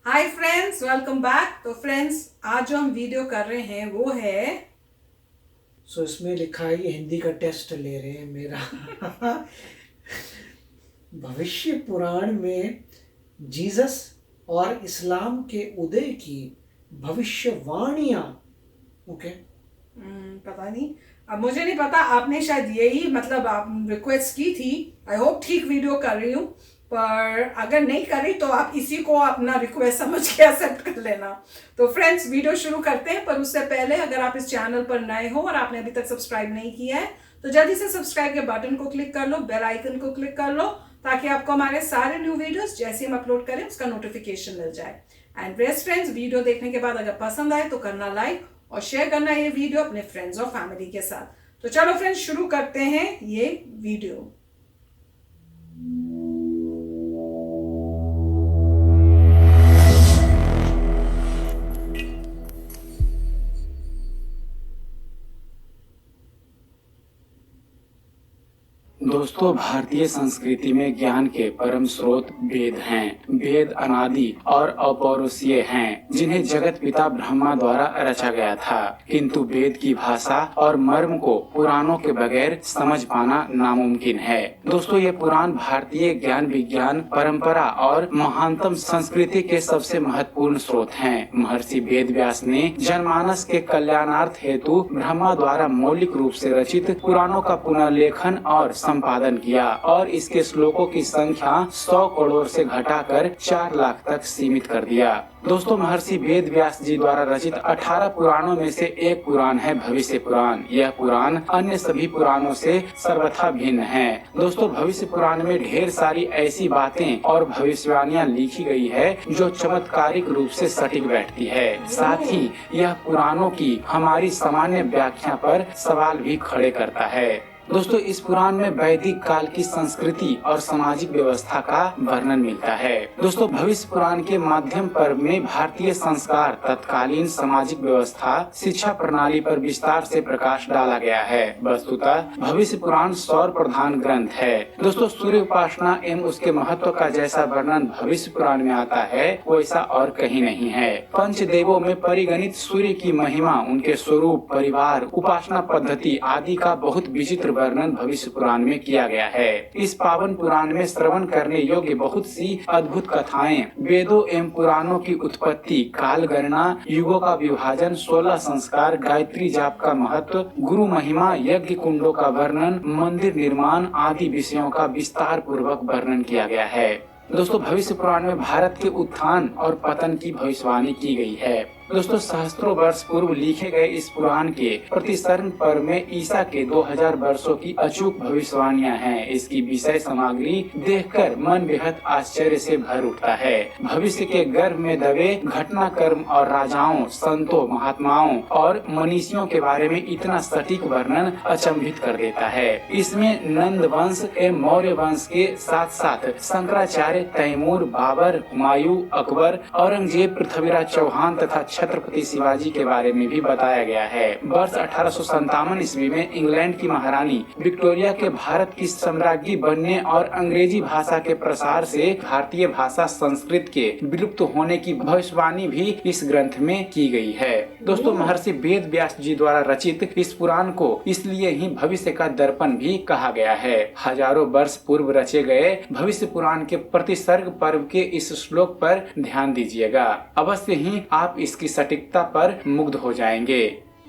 Hi friends, welcome back. तो friends, आज जो हम वीडियो कर रहे हैं वो है इसमें लिखा है ये हिंदी का टेस्ट ले रहे हैं मेरा। भविष्य पुराण में जीसस और इस्लाम के उदय की भविष्यवाणियां। ओके। पता नहीं, अब मुझे नहीं पता। आपने शायद यही मतलब आप रिक्वेस्ट की थी। आई होप ठीक वीडियो कर रही हूँ, पर अगर नहीं करी तो आप इसी को अपना रिक्वेस्ट समझ के एक्सेप्ट कर लेना। तो फ्रेंड्स, वीडियो शुरू करते हैं, पर उससे पहले अगर आप इस चैनल पर नए हो और आपने अभी तक सब्सक्राइब नहीं किया है तो जल्दी से सब्सक्राइब के बटन को क्लिक कर लो, बेल आइकन को क्लिक कर लो, ताकि आपको हमारे सारे न्यू वीडियोस जैसे हम अपलोड करें उसका नोटिफिकेशन मिल जाए। एंड बेस्ट फ्रेंड्स, वीडियो देखने के बाद अगर पसंद आए तो करना लाइक और शेयर करना ये वीडियो अपने फ्रेंड्स और फैमिली के साथ। तो चलो फ्रेंड्स, शुरू करते हैं ये वीडियो। दोस्तों, भारतीय संस्कृति में ज्ञान के परम स्रोत वेद हैं। वेद अनादि और अपौरुषीय हैं, जिन्हें जगत पिता ब्रह्मा द्वारा रचा गया था। किंतु वेद की भाषा और मर्म को पुराणों के बगैर समझ पाना नामुमकिन है। दोस्तों, ये पुराण भारतीय ज्ञान विज्ञान परंपरा और महानतम संस्कृति के सबसे महत्वपूर्ण स्रोत हैं। महर्षि वेद व्यास ने जनमानस के कल्याणार्थ हेतु ब्रह्मा द्वारा मौलिक रूप से रचित पुराणों का पुनर्लेखन और संपादन किया और इसके श्लोकों की संख्या 100 करोड़ से घटाकर 4 लाख तक सीमित कर दिया। दोस्तों, महर्षि वेद व्यास जी द्वारा रचित 18 पुराणों में से एक पुराण है भविष्य पुराण। यह पुराण अन्य सभी पुराणों से सर्वथा भिन्न है। दोस्तों, भविष्य पुराण में ढेर सारी ऐसी बातें और भविष्यवाणियां लिखी गई है जो चमत्कारिक रूप से सटीक बैठती है। साथ ही यह पुराणों की हमारी सामान्य व्याख्या पर सवाल भी खड़े करता है। दोस्तों, इस पुराण में वैदिक काल की संस्कृति और सामाजिक व्यवस्था का वर्णन मिलता है। दोस्तों, भविष्य पुराण के माध्यम पर में भारतीय संस्कार, तत्कालीन सामाजिक व्यवस्था, शिक्षा प्रणाली पर विस्तार से प्रकाश डाला गया है। वस्तुतः भविष्य पुराण सौर प्रधान ग्रंथ है। दोस्तों, सूर्य उपासना एवं उसके महत्व का जैसा वर्णन भविष्य पुराण में आता है वैसा और कहीं नहीं है। पंच देवों में परिगणित सूर्य की महिमा, उनके स्वरूप, परिवार, उपासना पद्धति आदि का बहुत विचित्र वर्णन भविष्य पुराण में किया गया है। इस पावन पुराण में श्रवण करने योग्य बहुत सी अद्भुत कथाएं, वेदों एवं पुराणों की उत्पत्ति, काल गणना, युगों का विभाजन, 16 संस्कार, गायत्री जाप का महत्व, गुरु महिमा, यज्ञ कुंडों का वर्णन, मंदिर निर्माण आदि विषयों का विस्तार पूर्वक वर्णन किया गया है। दोस्तों, भविष्य पुराण में भारत के उत्थान और पतन की भविष्यवाणी की गई है। दोस्तों, सहस्त्रों वर्ष पूर्व लिखे गए इस पुराण के प्रतिसरण पर्व में ईसा के 2000 वर्षों की अचूक भविष्यवाणियां हैं। इसकी विषय सामग्री देखकर मन बेहद आश्चर्य से भर उठता है। भविष्य के गर्भ में दबे घटनाक्रम और राजाओं, संतों, महात्माओं और मनीषियों के बारे में इतना सटीक वर्णन अचंभित कर देता है। इसमें नंद वंश एवं मौर्य वंश के साथ साथ शंकराचार्य, तैमूर, बाबर, हुमायूं, अकबर, औरंगजेब, पृथ्वीराज चौहान तथा छत्रपति शिवाजी के बारे में भी बताया गया है। वर्ष 1857 ईस्वी में इंग्लैंड की महारानी विक्टोरिया के भारत की सम्राज्ञी बनने और अंग्रेजी भाषा के प्रसार से भारतीय भाषा संस्कृत के विलुप्त होने की भविष्यवाणी भी इस ग्रंथ में की गई है। दोस्तों, महर्षि वेद व्यास जी द्वारा रचित इस पुराण को इसलिए ही भविष्य का दर्पण भी कहा गया है। हजारों वर्ष पूर्व रचे गए भविष्य पुराण के प्रतिसर्ग पर्व के इस श्लोक पर ध्यान दीजिएगा। अवश्य ही आप इसकी सटीकता पर मुग्ध हो जाएंगे।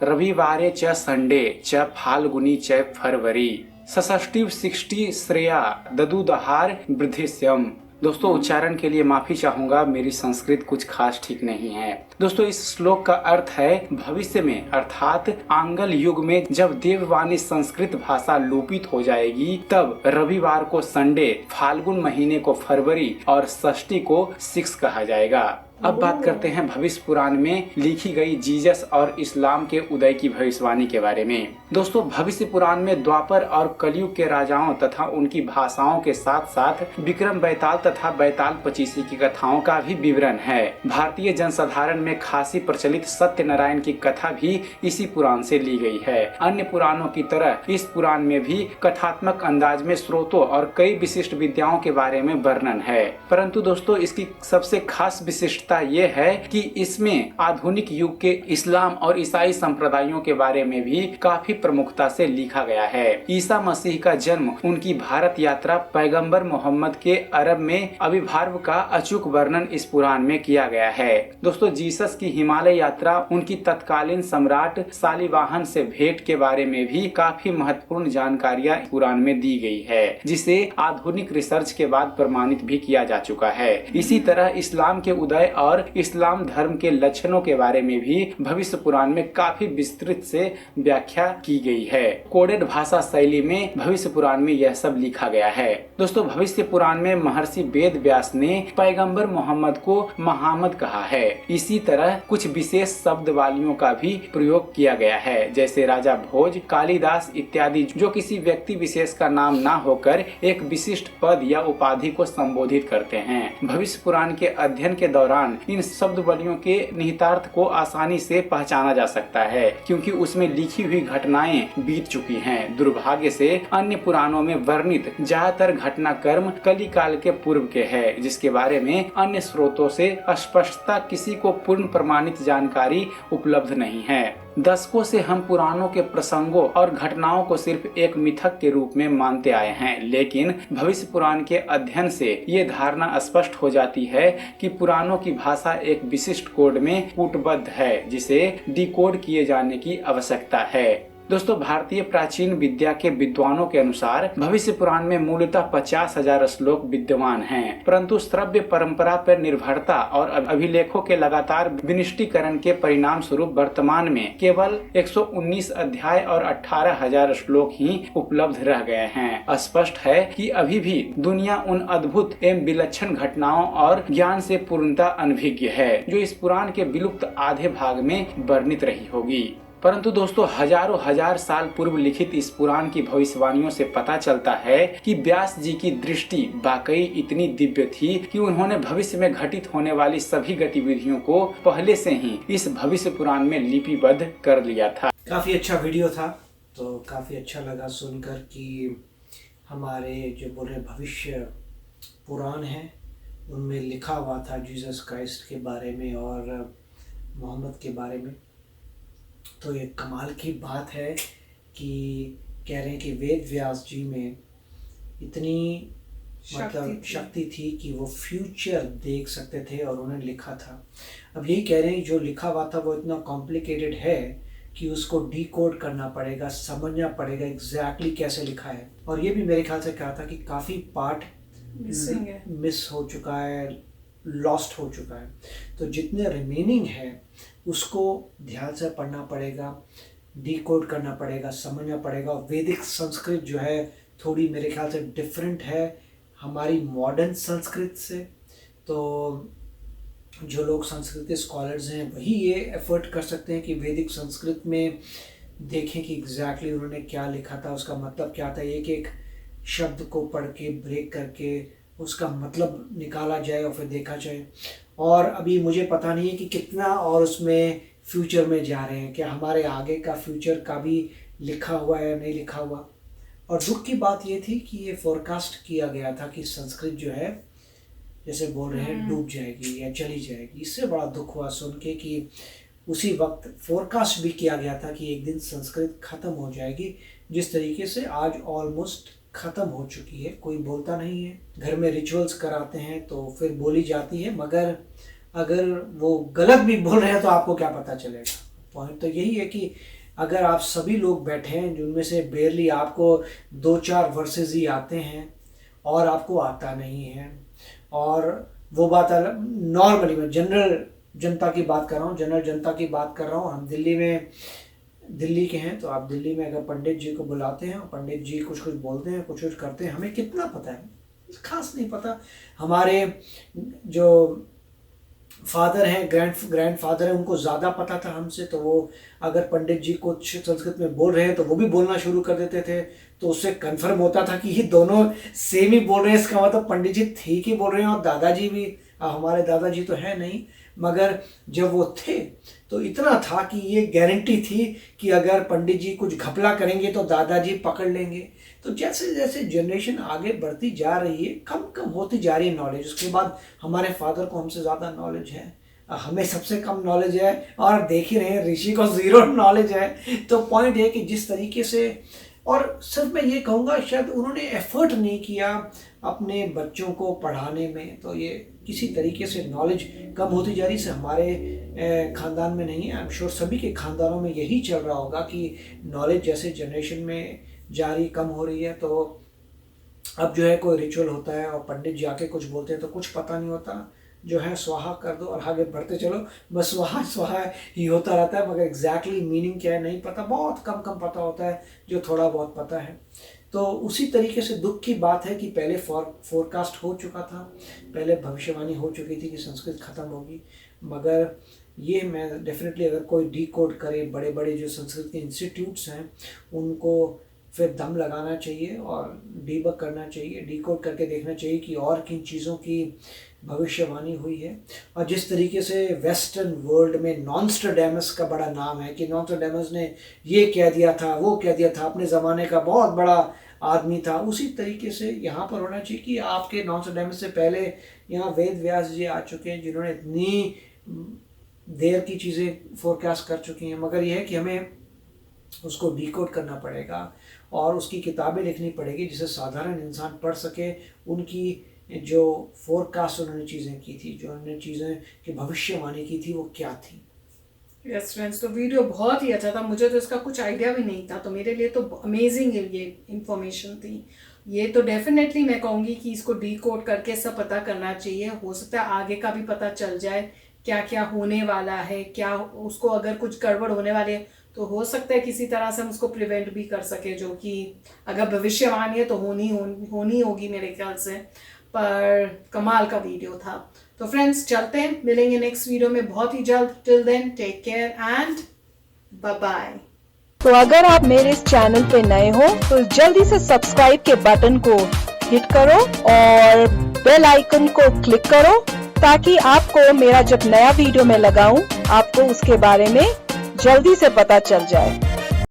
रविवारे च संडे च फाल्गुनी च फरवरी सष्टि 60 श्रेया ददुदहार वृद्धिश्यम। दोस्तों, उच्चारण के लिए माफी चाहूंगा, मेरी संस्कृत कुछ खास ठीक नहीं है। दोस्तों, इस श्लोक का अर्थ है भविष्य में अर्थात आंगल युग में जब देववाणी संस्कृत भाषा लोपित हो जाएगी तब रविवार को संडे, फाल्गुन महीने को फरवरी और षष्ठी को 6 कहा जाएगा। अब बात करते हैं भविष्य पुराण में लिखी गई जीसस और इस्लाम के उदय की भविष्यवाणी के बारे में। दोस्तों, भविष्य पुराण में द्वापर और कलयुग के राजाओं तथा उनकी भाषाओं के साथ साथ विक्रम बैताल तथा बैताल पचीसी की कथाओं का भी विवरण है। भारतीय जनसाधारण में खासी प्रचलित सत्यनारायण की कथा भी इसी पुराण से ली गई है। अन्य पुराणों की तरह इस पुराण में भी कथात्मक अंदाज में स्रोतों और कई विशिष्ट विद्याओं के बारे में वर्णन है, परंतु दोस्तों इसकी सबसे खास विशिष्टता विशेषता ये है कि इसमें आधुनिक युग के इस्लाम और ईसाई संप्रदायों के बारे में भी काफी प्रमुखता से लिखा गया है। ईसा मसीह का जन्म, उनकी भारत यात्रा, पैगंबर मोहम्मद के अरब में आविर्भाव का अचूक वर्णन इस पुराण में किया गया है। दोस्तों, जीसस की हिमालय यात्रा, उनकी तत्कालीन सम्राट शालिवाहन से भेंट के बारे में भी काफी महत्वपूर्ण जानकारियां पुराण में दी गई है, जिसे आधुनिक रिसर्च के बाद प्रमाणित भी किया जा चुका है। इसी तरह इस्लाम के उदय और इस्लाम धर्म के लक्षणों के बारे में भी भविष्य पुराण में काफी विस्तृत से व्याख्या की गई है। कोडेड भाषा शैली में भविष्य पुराण में यह सब लिखा गया है। दोस्तों, भविष्य पुराण में महर्षि वेद व्यास ने पैगंबर मोहम्मद को महामद कहा है। इसी तरह कुछ विशेष शब्द वालियों का भी प्रयोग किया गया है, जैसे राजा भोज, कालिदास इत्यादि, जो किसी व्यक्ति विशेष का नाम ना होकर एक विशिष्ट पद या उपाधि को संबोधित करते हैं। भविष्य पुराण के अध्ययन के दौरान इन शब्द वालियों के निहितार्थ को आसानी से पहचाना जा सकता है, क्योंकि उसमें लिखी हुई घटनाएं बीत चुकी हैं। दुर्भाग्य से अन्य पुराणों में वर्णित ज्यादातर घटनाक्रम कली काल के पूर्व के है, जिसके बारे में अन्य स्रोतों से स्पष्टता किसी को पूर्ण प्रमाणित जानकारी उपलब्ध नहीं है। दशकों से हम पुराणों के प्रसंगों और घटनाओं को सिर्फ एक मिथक के रूप में मानते आए हैं, लेकिन भविष्य पुराण के अध्ययन से ये धारणा स्पष्ट हो जाती है कि पुराणों की भाषा एक विशिष्ट कोड में कूटबद्ध है, जिसे डिकोड किए जाने की आवश्यकता है। दोस्तों, भारतीय प्राचीन विद्या के विद्वानों के अनुसार भविष्य पुराण में मूलतः 50,000 श्लोक विद्यमान हैं, परंतु श्रव्य परंपरा पर निर्भरता और अभिलेखों के लगातार विनिष्टीकरण के परिणाम स्वरूप वर्तमान में केवल 119 अध्याय और 18,000 श्लोक ही उपलब्ध रह गए हैं। स्पष्ट है कि अभी भी दुनिया उन अद्भुत एवं विलक्षण घटनाओं और ज्ञान से पूर्णतः अनभिज्ञ है, जो इस पुराण के विलुप्त आधे भाग में वर्णित रही होगी। परंतु दोस्तों, हजारों हजार साल पूर्व लिखित इस पुराण की भविष्यवाणियों से पता चलता है कि व्यास जी की दृष्टि वाकई इतनी दिव्य थी कि उन्होंने भविष्य में घटित होने वाली सभी गतिविधियों को पहले से ही इस भविष्य पुराण में लिपिबद्ध कर लिया था। काफ़ी अच्छा वीडियो था, तो काफ़ी अच्छा लगा सुनकर कि हमारे जो बोल रहे भविष्य पुराण है उनमें लिखा हुआ था जीसस क्राइस्ट के बारे में और मोहम्मद के बारे में। तो ये कमाल की बात है कि कह रहे हैं कि वेद व्यास जी में इतनी मतलब शक्ति थी कि वो फ्यूचर देख सकते थे और उन्होंने लिखा था। अब यही कह रहे हैं जो लिखा हुआ था वो इतना कॉम्प्लिकेटेड है कि उसको डिकोड करना पड़ेगा, समझना पड़ेगा एग्जैक्टली कैसे लिखा है। और ये भी मेरे ख्याल से कहा था कि काफ़ी पार्ट मिस हो चुका है, लॉस्ट हो चुका है। तो जितने रिमेनिंग है उसको ध्यान से पढ़ना पड़ेगा, डिकोड करना पड़ेगा, समझना पड़ेगा। वैदिक संस्कृत जो है थोड़ी मेरे ख्याल से डिफरेंट है हमारी मॉडर्न संस्कृत से। तो जो लोग संस्कृत के स्कॉलर्स हैं वही ये एफर्ट कर सकते हैं कि वैदिक संस्कृत में देखें कि एग्जैक्टली उन्होंने क्या लिखा था, उसका मतलब क्या था। एक एक शब्द को पढ़ के ब्रेक करके उसका मतलब निकाला जाए और फिर देखा जाए। और अभी मुझे पता नहीं है कि कितना और उसमें फ्यूचर में जा रहे हैं, क्या हमारे आगे का फ्यूचर का भी लिखा हुआ है या नहीं लिखा हुआ। और दुख की बात ये थी कि ये फोरकास्ट किया गया था कि संस्कृत जो है जैसे बोल रहे हैं डूब जाएगी या चली जाएगी। इससे बड़ा दुख हुआ सुन के कि उसी वक्त फोरकास्ट भी किया गया था कि एक दिन संस्कृत खत्म हो जाएगी, जिस तरीके से आज ऑलमोस्ट ख़त्म हो चुकी है। कोई बोलता नहीं है, घर में रिचुअल्स कराते हैं तो फिर बोली जाती है, मगर अगर वो गलत भी बोल रहे हैं तो आपको क्या पता चलेगा। पॉइंट तो यही है कि अगर आप सभी लोग बैठे हैं जिनमें से बेरली आपको 2-4 वर्सेस ही आते हैं और आपको आता नहीं है, और वो बात नॉर्मली मैं जनरल जनता की बात कर रहा हूँ, जनरल जनता की बात कर रहा हूँ। हम दिल्ली के हैं तो आप दिल्ली में अगर पंडित जी को बुलाते हैं और पंडित जी कुछ कुछ बोलते हैं, कुछ कुछ करते हैं, हमें कितना पता है, खास नहीं पता। हमारे जो फादर हैं, ग्रैंड फादर हैं, उनको ज़्यादा पता था हमसे। तो वो अगर पंडित जी कुछ संस्कृत में बोल रहे हैं तो वो भी बोलना शुरू कर देते थे, तो उससे कंफर्म होता था कि ये दोनों सेम ही बोल रहे हैं। इसका मतलब पंडित जी ठीक ही बोल रहे हैं। और दादाजी भी, हमारे दादाजी तो है नहीं, मगर जब वो थे तो इतना था कि ये गारंटी थी कि अगर पंडित जी कुछ घपला करेंगे तो दादाजी पकड़ लेंगे। तो जैसे जैसे जनरेशन आगे बढ़ती जा रही है, कम कम होती जा रही है नॉलेज। उसके बाद हमारे फादर को हमसे ज़्यादा नॉलेज है, हमें सबसे कम नॉलेज है और देख ही रहे हैं ऋषि को 0 नॉलेज है। तो पॉइंट है कि जिस तरीके से, और सिर्फ मैं ये कहूँगा शायद उन्होंने एफर्ट नहीं किया अपने बच्चों को पढ़ाने में, तो ये किसी तरीके से नॉलेज कम होती जा रही है। हमारे ख़ानदान में नहीं है, आई एम श्योर सभी के ख़ानदानों में यही चल रहा होगा कि नॉलेज जैसे जनरेशन में जारी कम हो रही है। तो अब जो है कोई रिचुअल होता है और पंडित जी आके कुछ बोलते हैं तो कुछ पता नहीं होता, जो है स्वाहा कर दो और आगे बढ़ते चलो, बस स्वाहा स्वाहा ही होता रहता है, मगर एग्जैक्टली मीनिंग क्या है नहीं पता, बहुत कम पता होता है, जो थोड़ा बहुत पता है। तो उसी तरीके से दुख की बात है कि पहले फोरकास्ट हो चुका था, पहले भविष्यवाणी हो चुकी थी कि संस्कृत खत्म होगी, मगर ये मैं डेफिनेटली अगर कोई डीकोड करे, बड़े बड़े जो संस्कृत के इंस्टीट्यूट्स हैं उनको फिर दम लगाना चाहिए और डीबग करना चाहिए, डीकोड करके देखना चाहिए कि और किन चीज़ों की भविष्यवाणी हुई है। और जिस तरीके से वेस्टर्न वर्ल्ड में नॉस्ट्राडेमस का बड़ा नाम है कि नॉस्ट्राडेमस ने ये कह दिया था, वो कह दिया था, अपने ज़माने का बहुत बड़ा आदमी था, उसी तरीके से यहाँ पर होना चाहिए कि आपके नॉस्ट्राडेमस से पहले यहाँ वेद व्यास जी आ चुके हैं जिन्होंने इतनी देर की चीज़ें फोरकास्ट कर चुकी हैं, मगर यह है कि हमें उसको डीकोड करना पड़ेगा और उसकी किताबें लिखनी पड़ेगी जिसे साधारण इंसान पढ़ सके, उनकी जो फोरकास्ट उन्होंने चीज़ें की थी, जो उन्होंने चीज़ें की भविष्यवाणी की थी वो क्या थी। यस फ्रेंड्स, तो वीडियो बहुत ही अच्छा था, मुझे तो इसका कुछ आइडिया भी नहीं था, तो मेरे लिए तो अमेजिंग ये इंफॉर्मेशन थी। ये तो डेफिनेटली मैं कहूँगी कि इसको डीकोड करके सब पता करना चाहिए, हो सकता है आगे का भी पता चल जाए क्या क्या होने वाला है, क्या उसको अगर कुछ गड़बड़ होने वाली है तो हो सकता है किसी तरह से हम उसको प्रिवेंट भी कर सके, जो कि अगर भविष्यवाणी है तो होनी होगी मेरे ख्याल से। पर कमाल का वीडियो था। तो फ्रेंड्स चलते हैं, मिलेंगे नेक्स्ट वीडियो में बहुत ही जल्द। Till then take care and bye bye. तो अगर आप मेरे इस चैनल पे नए हो तो जल्दी से सब्सक्राइब के बटन को हिट करो और बेल आइकन को क्लिक करो ताकि आपको मेरा जब नया वीडियो मैं लगाऊं आपको उसके बारे में जल्दी से पता चल जाए।